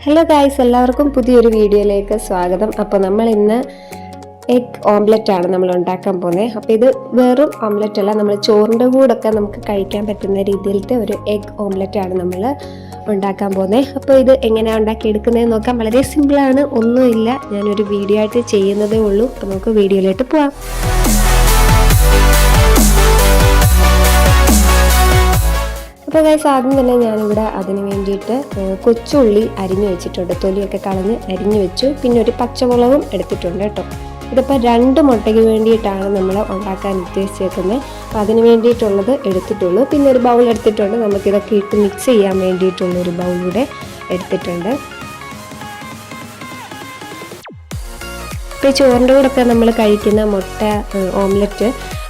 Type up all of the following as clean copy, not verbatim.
Hello guys, എല്ലാവർക്കും പുതിയൊരു വീഡിയോയിലേക്ക് സ്വാഗതം. അപ്പോൾ നമ്മൾ ഇന്ന് എഗ് ഓംലെറ്റ് ആണ് നമ്മൾ ഉണ്ടാക്കാൻ പോകുന്നത്. അപ്പോൾ ഇത് വെറും ഓംലെറ്റ് അല്ല, നമ്മൾ ചോറിൻ്റെ കൂടെയൊക്കെ നമുക്ക് കഴിക്കാൻ പറ്റുന്ന രീതിയിലത്തെ ഒരു എഗ് ഓംലെറ്റ് ആണ് നമ്മൾ ഉണ്ടാക്കാൻ പോകുന്നത്. അപ്പോൾ ഇത് എങ്ങനെയാണ് ഉണ്ടാക്കിയെടുക്കുന്നതെന്ന് നോക്കാം. വളരെ സിമ്പിളാണ്, ഒന്നുമില്ല, ഞാനൊരു വീഡിയോ ആയിട്ട് ചെയ്യുന്നതേ ഉള്ളൂ. അപ്പോൾ നമുക്ക് വീഡിയോയിലോട്ട് പോവാം. അപ്പോൾ ഗൈസ്, ആദ്യം തന്നെ ഞാനിവിടെ അതിന് വേണ്ടിയിട്ട് കൊച്ചുള്ളി അരിഞ്ഞു വെച്ചിട്ടുണ്ട്. തൊലിയൊക്കെ കളഞ്ഞ് അരിഞ്ഞു വെച്ചു. പിന്നെ ഒരു പച്ചമുളകും എടുത്തിട്ടുണ്ട് കേട്ടോ. ഇതിപ്പോൾ 2 മുട്ടയ്ക്ക് വേണ്ടിയിട്ടാണ് നമ്മൾ ഉണ്ടാക്കാൻ ഉദ്ദേശിച്ചേക്കുന്നത്. അപ്പോൾ അതിന് വേണ്ടിയിട്ടുള്ളത് എടുത്തിട്ടുള്ളൂ. പിന്നെ ഒരു ബൗൾ എടുത്തിട്ടുണ്ട്. നമുക്കിതൊക്കെ ഇട്ട് മിക്സ് ചെയ്യാൻ വേണ്ടിയിട്ടുള്ളൊരു ബൗൾ കൂടെ എടുത്തിട്ടുണ്ട്. ഇപ്പോൾ ചോറിൻ്റെ കൂടെയൊക്കെ നമ്മൾ കഴിക്കുന്ന മുട്ട ഓംലെറ്റ്,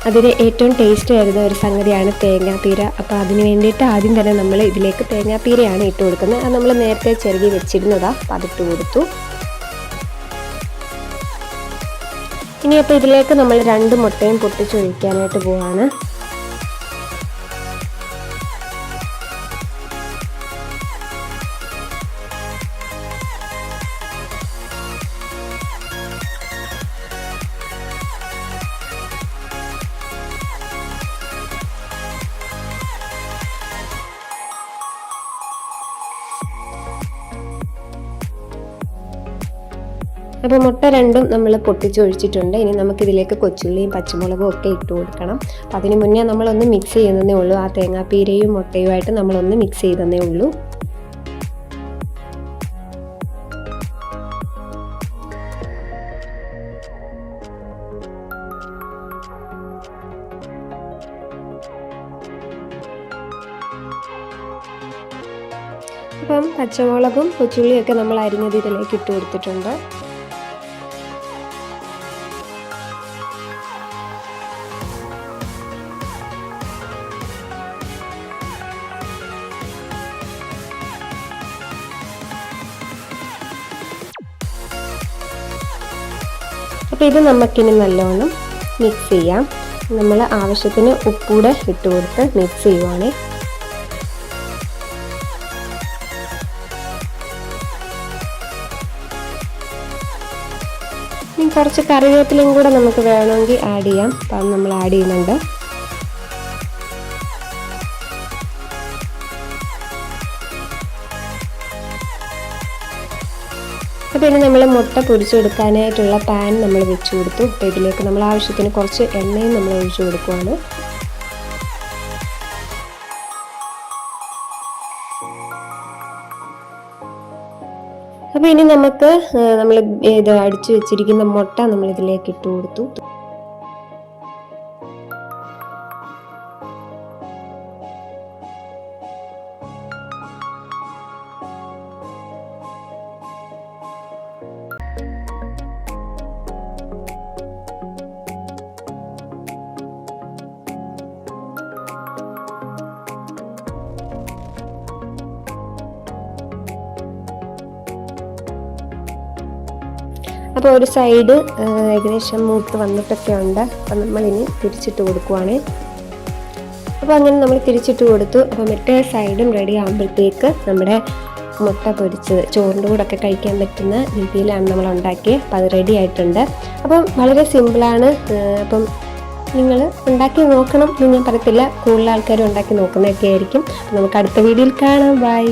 അതിന് ഏറ്റവും ടേസ്റ്റ് വരുന്ന ഒരു സംഗതിയാണ് തേങ്ങാപ്പീര. അപ്പോൾ അതിന് വേണ്ടിയിട്ട് ആദ്യം തന്നെ നമ്മൾ ഇതിലേക്ക് തേങ്ങാപ്പീരയാണ് ഇട്ട് കൊടുക്കുന്നത്. അത് നമ്മൾ നേരത്തെ ചെറുകി വെച്ചിരുന്നതാണ്. അപ്പോൾ അതിട്ട് കൊടുത്തു. ഇനിയപ്പോൾ ഇതിലേക്ക് നമ്മൾ 2 മുട്ടയും പൊട്ടിച്ചൊഴിക്കാനായിട്ട് പോവാണ്. അപ്പോൾ മുട്ട 2ഉം നമ്മൾ പൊട്ടിച്ചൊഴിച്ചിട്ടുണ്ട്. ഇനി നമുക്കിതിലേക്ക് കൊച്ചുള്ളിയും പച്ചമുളകും ഒക്കെ ഇട്ട് കൊടുക്കണം. അപ്പോൾ അതിന് മുന്നേ നമ്മളൊന്ന് മിക്സ് ചെയ്യുന്നതേ ഉള്ളൂ. ആ തേങ്ങാപ്പീരയും മുട്ടയുമായിട്ട് നമ്മളൊന്ന് മിക്സ് ചെയ്തതേ ഉള്ളൂ. അപ്പം പച്ചമുളകും കൊച്ചുള്ളിയൊക്കെ നമ്മൾ അരിഞ്ഞത് ഇതിലേക്ക് ഇട്ട് കൊടുത്തിട്ടുണ്ട്. അപ്പോൾ ഇത് നമുക്കിനി നല്ലോണം മിക്സ് ചെയ്യാം. നമ്മൾ ആവശ്യത്തിന് ഉപ്പൂടെ ഇട്ട് കൊടുത്ത് മിക്സ് ചെയ്യുവാണേ. ഇനി കുറച്ച് കറിവേപ്പിലയും കൂടെ നമുക്ക് വേണമെങ്കിൽ ആഡ് ചെയ്യാം. അപ്പം അത് നമ്മൾ ആഡ് ചെയ്യുന്നുണ്ട്. അപ്പോൾ ഇനി നമ്മൾ മുട്ട പൊരിച്ചെടുക്കാനായിട്ടുള്ള പാൻ നമ്മൾ വെച്ച് കൊടുത്തു. അപ്പോൾ ഇതിലേക്ക് നമ്മൾ ആവശ്യത്തിന് കുറച്ച് എണ്ണയും നമ്മൾ ഒഴിച്ചു കൊടുക്കുവാണ്. അപ്പോൾ ഇനി നമുക്ക് നമ്മൾ ഇത് അടിച്ചു വെച്ചിരിക്കുന്ന മുട്ട നമ്മൾ ഇതിലേക്ക് ഇട്ട് കൊടുത്തു. അപ്പോൾ ഒരു സൈഡ് ഏകദേശം മൂത്ത് വന്നിട്ടൊക്കെ ഉണ്ട്. അപ്പം നമ്മളിനി തിരിച്ചിട്ട് കൊടുക്കുവാണ്. അപ്പോൾ അങ്ങനെ നമ്മൾ തിരിച്ചിട്ട് കൊടുത്തു. അപ്പോൾ മറ്റേ സൈഡും റെഡി ആകുമ്പോഴത്തേക്ക് നമ്മുടെ മുട്ട പൊരിച്ചത് ചോറിൻ്റെ കൂടെയൊക്കെ കഴിക്കാൻ പറ്റുന്ന രീതിയിലാണ് നമ്മൾ ഉണ്ടാക്കിയത്. അപ്പോൾ അത് റെഡി ആയിട്ടുണ്ട്. അപ്പം വളരെ സിമ്പിളാണ്. അപ്പം നിങ്ങൾ ഉണ്ടാക്കി നോക്കണം എന്ന് ഞാൻ പറയത്തില്ല, കൂടുതൽ ആൾക്കാരും ഉണ്ടാക്കി നോക്കുന്നതൊക്കെ ആയിരിക്കും. നമുക്ക് അടുത്ത വീഡിയോയിൽ കാണാം. ബൈ.